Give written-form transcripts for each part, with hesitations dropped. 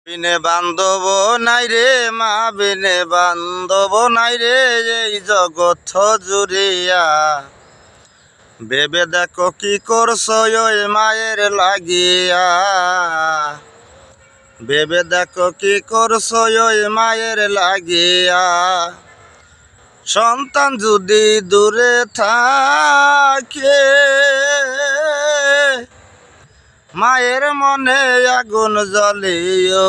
বিনে বান্ধব নাই রে মা বিনে বান্ধব নাই রে এই জগৎ জুড়িয়া ভেবে দেখো কি করছো ওই মায়ের লাগিয়া ভেবে দেখো কি করছো ওই মায়ের লাগিয়া সন্তান যদি দূরে থাকে মায়ের মনে আগুন জ্বলিও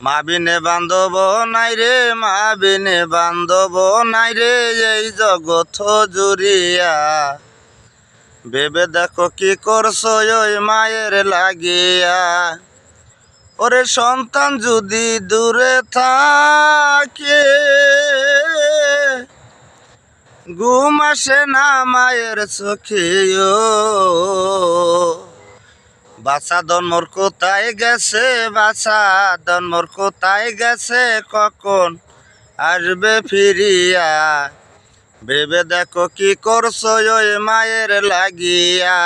মা বিনে বান্ধব নাই রে মা বিনে বান্ধব নাই রে এই জগৎ জুড়িয়া ভেবে দেখো কি করছো ওই মায়ের লাগিয়া ওরে সন্তান যদি দূরে থাকে ঘুম আসে না মায়ের চোখেও বাছা দন্মর কোথায় গেছে বাছা দন্মর কোথায় গেছে কখন আসবে ফিরিয়া ভেবে দেখো কি করছো ওই মায়ের লাগিয়া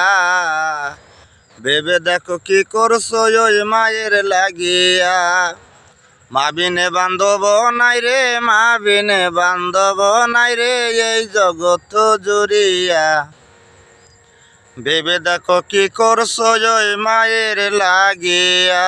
ভেবে দেখো কি করছো ওই মায়ের লাগিয়া মা বিনে বান্ধব নাই রে মা বিনে বান্ধব নাই রে এই জগৎ জুড়িয়া ভেবে দেখো কি করছো ওই মায়ের লাগিয়া।